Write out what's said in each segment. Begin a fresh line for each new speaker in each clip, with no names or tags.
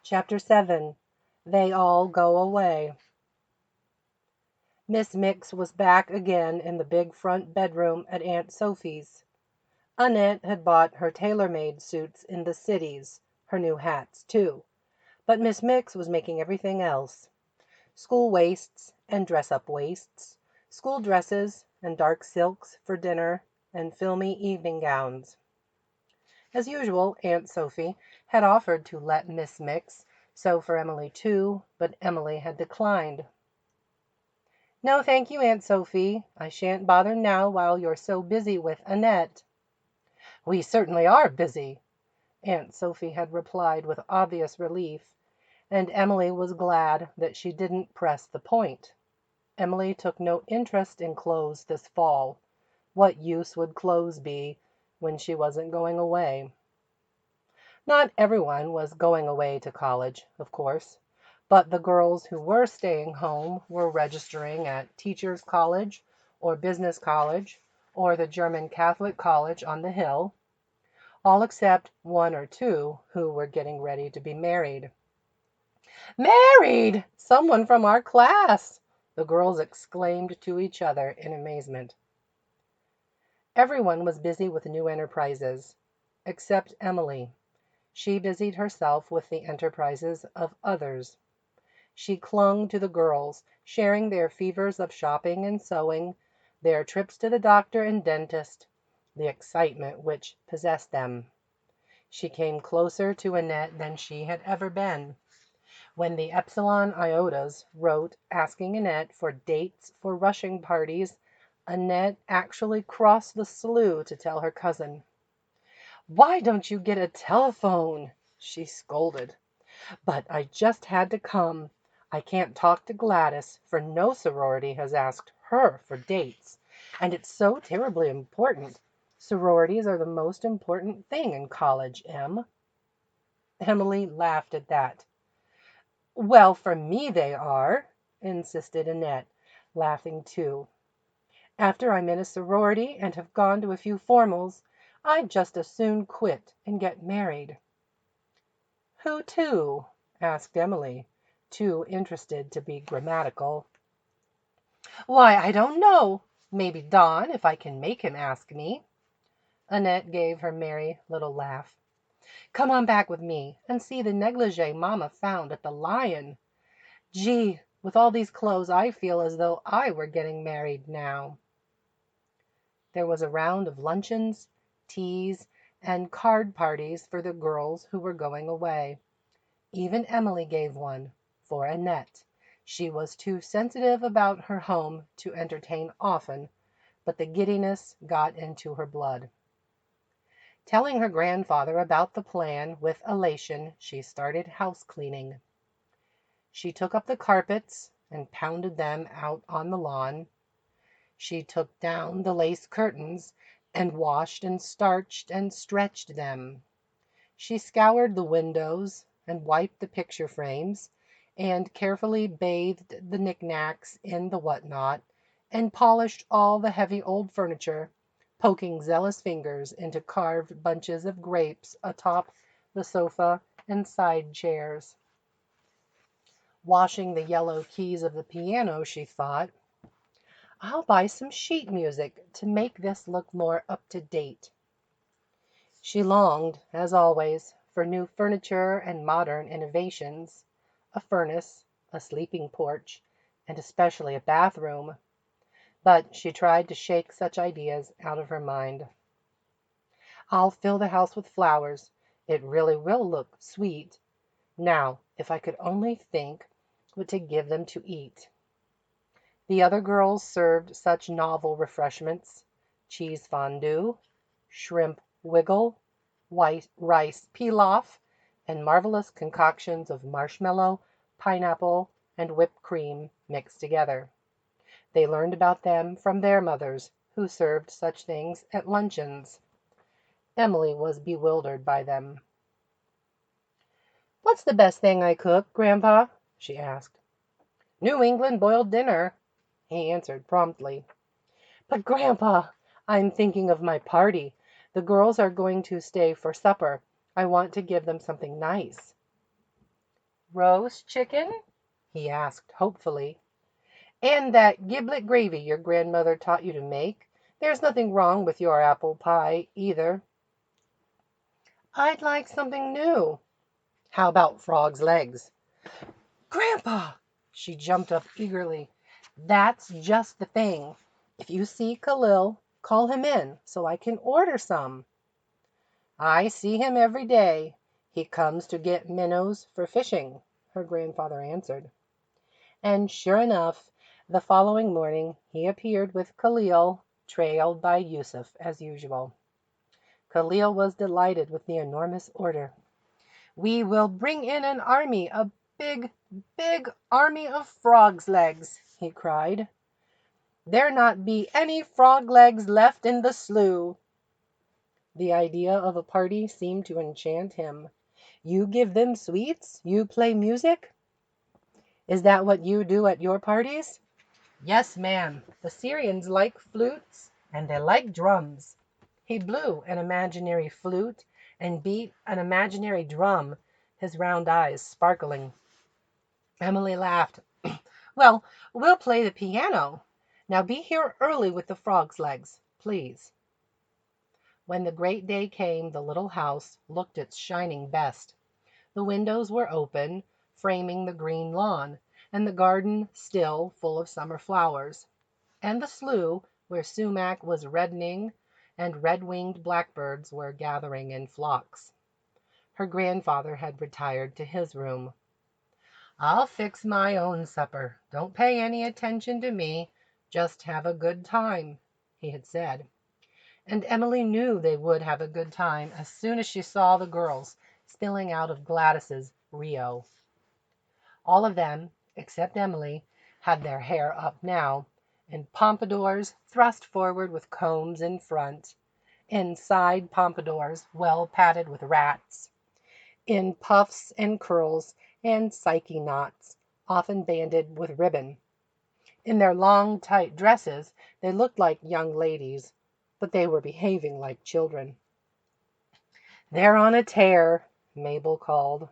Chapter 7. They All Go Away. Miss Mix was back again in the big front bedroom at Aunt Sophie's. Annette had bought her tailor-made suits in the cities, her new hats, too, but Miss Mix was making everything else. School waists and dress-up waists, school dresses and dark silks for dinner, and filmy evening gowns. As usual, Aunt Sophie had offered to let Miss Mix sew for Emily too, but Emily had declined. "No, thank you, Aunt Sophie. I shan't bother now while you're so busy with Annette." "We certainly are busy," Aunt Sophie had replied with obvious relief, and Emily was glad that she didn't press the point. Emily took no interest in clothes this fall. What use would clothes be when she wasn't going away? Not everyone was going away to college, of course, but the girls who were staying home were registering at Teachers' College or Business College or the German Catholic College on the Hill, all except one or two who were getting ready to be married. "Married! Someone from our class!" the girls exclaimed to each other in amazement. Everyone was busy with new enterprises, except Emily. She busied herself with the enterprises of others. She clung to the girls, sharing their fevers of shopping and sewing, their trips to the doctor and dentist, the excitement which possessed them. She came closer to Annette than she had ever been. When the Epsilon Iotas wrote asking Annette for dates for rushing parties, Annette actually crossed the slough to tell her cousin. "Why don't you get a telephone?" she scolded. "But I just had to come. I can't talk to Gladys, for no sorority has asked her for dates. And it's so terribly important. Sororities are the most important thing in college, Em." Emily laughed at that. "Well, for me they are," insisted Annette, laughing too. "After I'm in a sorority and have gone to a few formals, I'd just as soon quit and get married." "Who to?" asked Emily, too interested to be grammatical. "Why, I don't know. Maybe Don, if I can make him ask me." Annette gave her merry little laugh. "Come on back with me and see the negligee Mamma found at the Lion. Gee, with all these clothes I feel as though I were getting married now." There was a round of luncheons, teas, and card parties for the girls who were going away. Even Emily gave one, for Annette. She was too sensitive about her home to entertain often, but the giddiness got into her blood. Telling her grandfather about the plan with elation, she started house cleaning. She took up the carpets and pounded them out on the lawn. She took down the lace curtains and washed and starched and stretched them. She scoured the windows and wiped the picture frames, and carefully bathed the knickknacks in the whatnot, and polished all the heavy old furniture, poking zealous fingers into carved bunches of grapes atop the sofa and side chairs. Washing the yellow keys of the piano, she thought, "I'll buy some sheet music to make this look more up to date." She longed, as always, for new furniture and modern innovations, a furnace, a sleeping porch, and especially a bathroom, but she tried to shake such ideas out of her mind. "I'll fill the house with flowers. It really will look sweet. Now, if I could only think what to give them to eat." The other girls served such novel refreshments: cheese fondue, shrimp wiggle, white rice pilaf, and marvelous concoctions of marshmallow, pineapple, and whipped cream mixed together. They learned about them from their mothers, who served such things at luncheons. Emily was bewildered by them. "What's the best thing I cook, Grandpa?" she asked. "New England boiled dinner," he answered promptly. "But, Grandpa, I'm thinking of my party. The girls are going to stay for supper. I want to give them something nice." Roast chicken? He asked hopefully. And that giblet gravy your grandmother taught you to make. There's nothing wrong with your apple pie, either. I'd like something new. How about frog's legs? Grandpa! She jumped up eagerly. That's just the thing. If you see Khalil, call him in so I can order some. I see him every day. He comes to get minnows for fishing, her grandfather answered. And sure enough, the following morning he appeared with Khalil, trailed by Yusuf as usual. Khalil was delighted with the enormous order. We will bring in an army, a big, big army of frog's legs, he cried. There not be any frog legs left in the slough. The idea of a party seemed to enchant him. You give them sweets? You play music? Is that what you do at your parties? Yes, ma'am. The Syrians like flutes, and they like drums. He blew an imaginary flute and beat an imaginary drum, his round eyes sparkling. Emily laughed. Well, we'll play the piano. Now be here early with the frog's legs, please. When the great day came, the little house looked its shining best. The windows were open, framing the green lawn, and the garden still full of summer flowers, and the slough, where sumac was reddening and red-winged blackbirds were gathering in flocks. Her grandfather had retired to his room. I'll fix my own supper. Don't pay any attention to me. Just have a good time, he had said. And Emily knew they would have a good time as soon as she saw the girls spilling out of Gladys's Rio. All of them, except Emily, had their hair up now, in pompadours thrust forward with combs in front, in side pompadours well padded with rats, in puffs and curls and Psyche knots, often banded with ribbon. In their long, tight dresses, they looked like young ladies, but they were behaving like children. They're on a tear, Mabel called.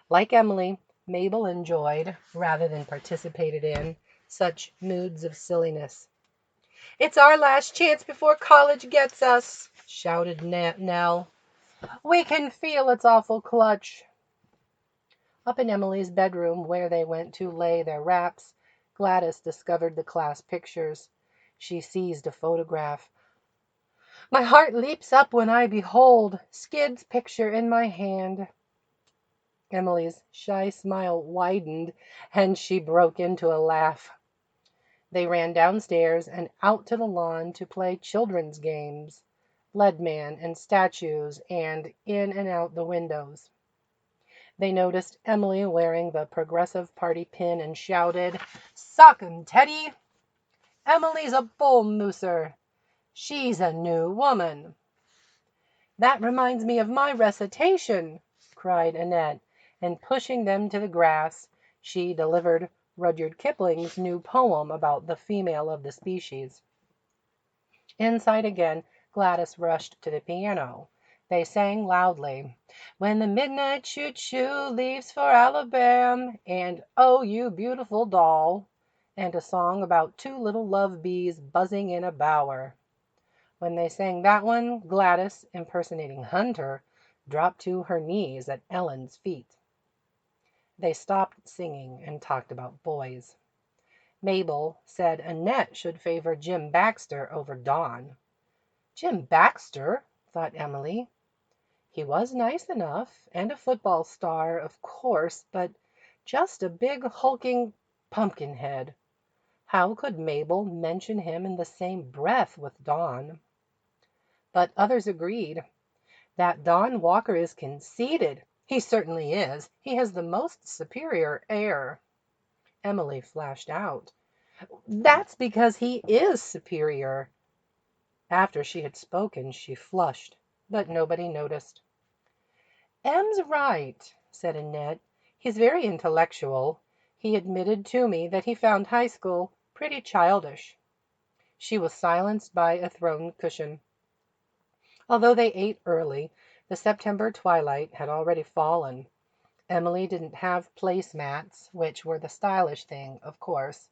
Like Emily, Mabel enjoyed, rather than participated in, such moods of silliness. It's our last chance before college gets us, shouted Nell. We can feel its awful clutch. Up in Emily's bedroom, where they went to lay their wraps, Gladys discovered the class pictures. She seized a photograph. My heart leaps up when I behold Skid's picture in my hand. Emily's shy smile widened, and she broke into a laugh. They ran downstairs and out to the lawn to play children's games, lead man and statues, and in and out the windows. They noticed Emily wearing the Progressive Party pin and shouted, Sock 'em, Teddy! Emily's a bull mooser. She's a new woman. That reminds me of my recitation, cried Annette, and pushing them to the grass, she delivered Rudyard Kipling's new poem about the female of the species. Inside again, Gladys rushed to the piano. They sang loudly, When the midnight choo-choo leaves for Alabama, and Oh, you beautiful doll, and a song about two little love bees buzzing in a bower. When they sang that one, Gladys, impersonating Hunter, dropped to her knees at Ellen's feet. They stopped singing and talked about boys. Mabel said Annette should favor Jim Baxter over Don. Jim Baxter, thought Emily. He was nice enough, and a football star, of course, but just a big hulking pumpkinhead. How could Mabel mention him in the same breath with Don? But others agreed. That Don Walker is conceited. He certainly is. He has the most superior air. Emily flashed out. That's because he is superior. After she had spoken, she flushed, but nobody noticed. Em's right, said Annette. He's very intellectual. He admitted to me that he found high school pretty childish. She was silenced by a thrown cushion. Although they ate early, the September twilight had already fallen. Emily didn't have placemats, which were the stylish thing, of course,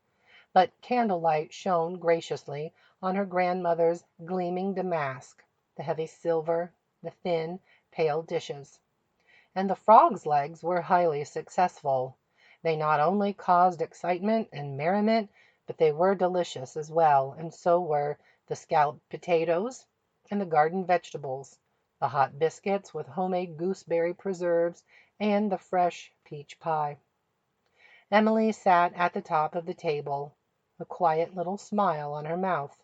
but candlelight shone graciously on her grandmother's gleaming damask, the heavy silver, the thin, pale dishes. And the frogs' legs were highly successful. They not only caused excitement and merriment, but they were delicious as well, and so were the scalloped potatoes and the garden vegetables, the hot biscuits with homemade gooseberry preserves, and the fresh peach pie. Emily sat at the top of the table, a quiet little smile on her mouth.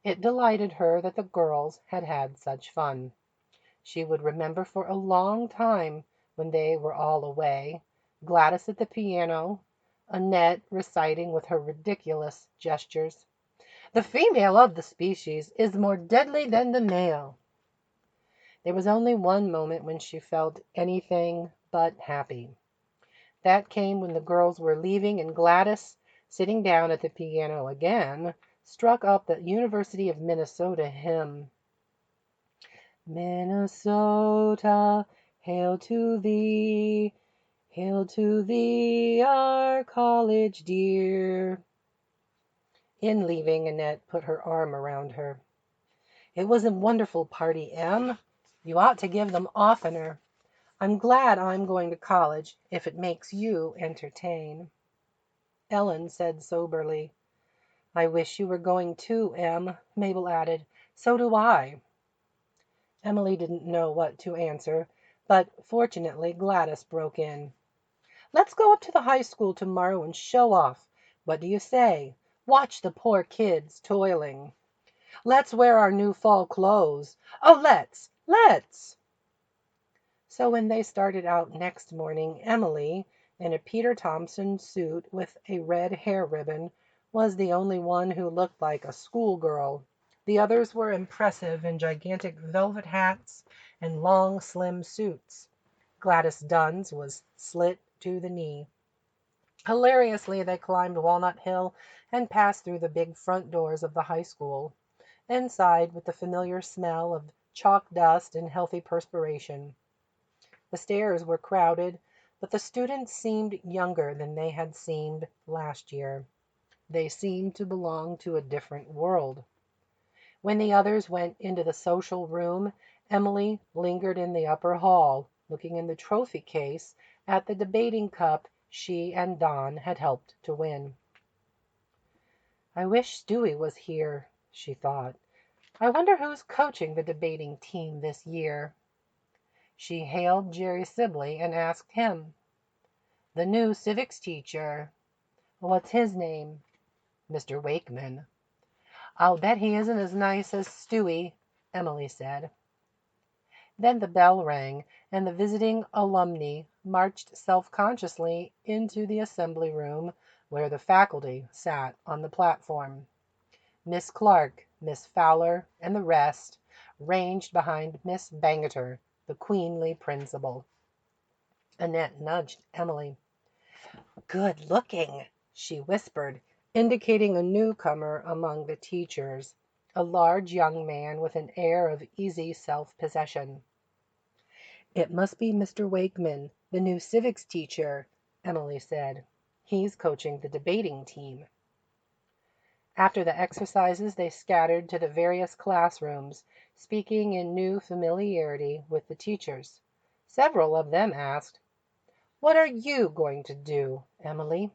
It delighted her that the girls had had such fun. She would remember for a long time when they were all away, Gladys at the piano, Annette reciting with her ridiculous gestures, "The female of the species is more deadly than the male." There was only one moment when she felt anything but happy. That came when the girls were leaving and Gladys, sitting down at the piano again, struck up the University of Minnesota hymn. Minnesota, hail to thee, our college dear. In leaving, Annette put her arm around her. It was a wonderful party, Em. You ought to give them oftener. I'm glad I'm going to college, if it makes you entertain. Ellen said soberly, "I wish you were going too, Em." Mabel added, "So do I." Emily didn't know what to answer, but fortunately Gladys broke in. "Let's go up to the high school tomorrow and show off. What do you say? Watch the poor kids toiling. Let's wear our new fall clothes. Oh, let's." So when they started out next morning, Emily, in a Peter Thompson suit with a red hair ribbon, was the only one who looked like a schoolgirl. The others were impressive in gigantic velvet hats and long, slim suits. Gladys Dunn's was slit to the knee. Hilariously, they climbed Walnut Hill and passed through the big front doors of the high school. Inside, with the familiar smell of chalk dust and healthy perspiration. The stairs were crowded, but the students seemed younger than they had seemed last year. They seemed to belong to a different world. When the others went into the social room, Emily lingered in the upper hall, looking in the trophy case at the debating cup she and Don had helped to win. "I wish Stewie was here," she thought. "I wonder who's coaching the debating team this year." She hailed Jerry Sibley and asked him. "The new civics teacher." "What's his name?" "Mr. Wakeman." "I'll bet he isn't as nice as Stewie," Emily said. Then the bell rang, and the visiting alumni marched self-consciously into the assembly room where the faculty sat on the platform. Miss Clark, Miss Fowler, and the rest ranged behind Miss Bangerter, the queenly principal. Annette nudged Emily. "Good looking," she whispered, indicating a newcomer among the teachers, a large young man with an air of easy self-possession. "It must be Mr. Wakeman, the new civics teacher," Emily said. "He's coaching the debating team." After the exercises, they scattered to the various classrooms, speaking in new familiarity with the teachers. Several of them asked, "What are you going to do, Emily?"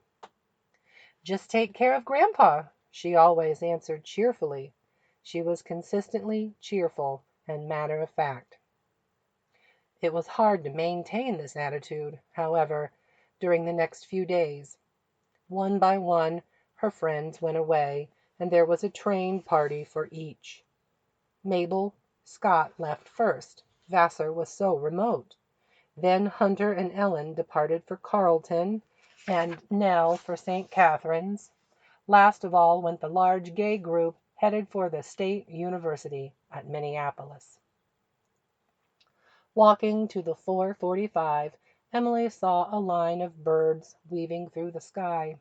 "Just take care of Grandpa," she always answered cheerfully. She was consistently cheerful and matter of fact. It was hard to maintain this attitude, however, during the next few days. One by one, her friends went away, and there was a train party for each. Mabel Scott left first. Vassar was so remote. Then Hunter and Ellen departed for Carleton, and Nell for St. Catharines. Last of all went the large gay group headed for the State University at Minneapolis. Walking to the 4:45, Emily saw a line of birds weaving through the sky.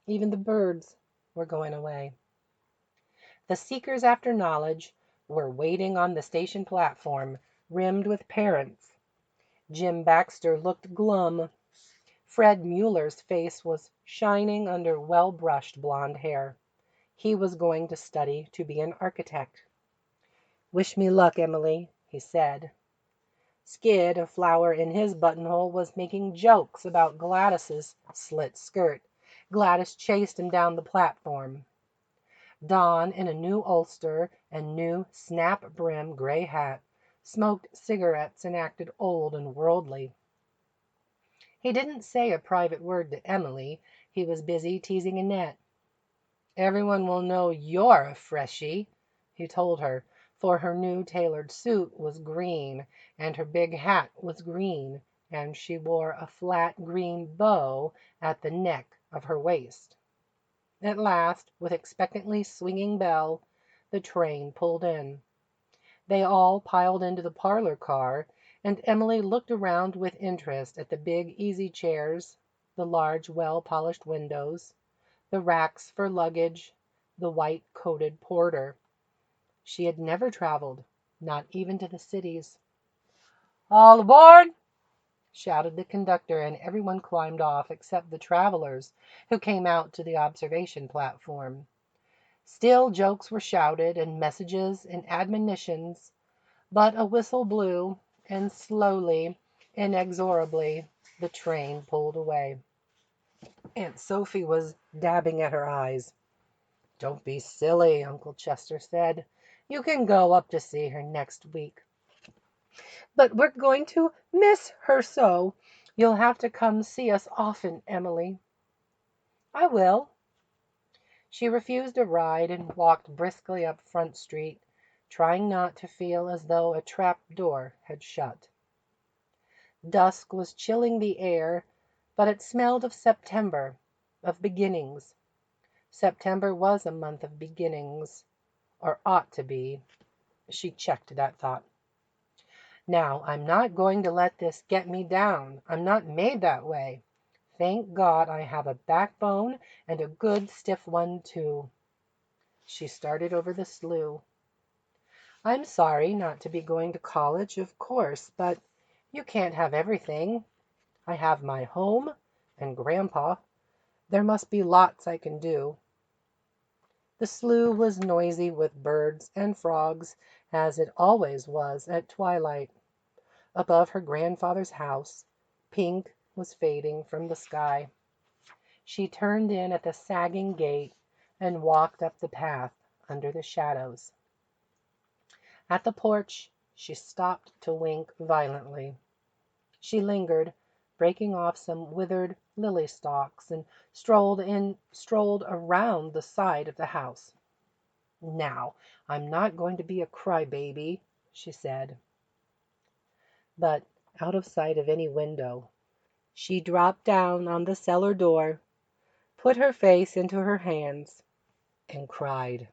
Even the birds were going away. The seekers after knowledge were waiting on the station platform, rimmed with parents. Jim Baxter looked glum. Fred Mueller's face was shining under well-brushed blond hair. He was going to study to be an architect. "Wish me luck, Emily," he said. Skid, a flower in his buttonhole, was making jokes about Gladys's slit skirt. Gladys chased him down the platform. Don, in a new ulster and new snap-brim gray hat, smoked cigarettes and acted old and worldly. He didn't say a private word to Emily. He was busy teasing Annette. "Everyone will know you're a freshie," he told her, for her new tailored suit was green, and her big hat was green, and she wore a flat green bow at the neck of her waist. At last, with expectantly swinging bell, the train pulled in. They all piled into the parlor car, and Emily looked around with interest at the big easy chairs, the large well-polished windows, the racks for luggage, the white-coated porter. She had never traveled, not even to the cities. "All aboard!" shouted the conductor, and everyone climbed off except the travelers, who came out to the observation platform. Still jokes were shouted, and messages and admonitions, but a whistle blew, and slowly, inexorably, the train pulled away. Aunt Sophie was dabbing at her eyes. "Don't be silly," Uncle Chester said. "You can go up to see her next week." "But we're going to miss her so. You'll have to come see us often, Emily." "I will." She refused a ride and walked briskly up Front Street, trying not to feel as though a trap door had shut. Dusk was chilling the air, but it smelled of September, of beginnings. September was a month of beginnings, or ought to be. She checked that thought. "Now, I'm not going to let this get me down. I'm not made that way. Thank God I have a backbone, and a good stiff one, too." She started over the slough. "I'm sorry not to be going to college, of course, but you can't have everything. I have my home and Grandpa. There must be lots I can do." The slough was noisy with birds and frogs, as it always was at twilight. Above her grandfather's house, pink was fading from the sky. She turned in at the sagging gate and walked up the path under the shadows. At the porch, she stopped to wink violently. She lingered, breaking off some withered lily stalks, and strolled around the side of the house. "Now, I'm not going to be a crybaby," she said. But out of sight of any window, she dropped down on the cellar door, put her face into her hands, and cried.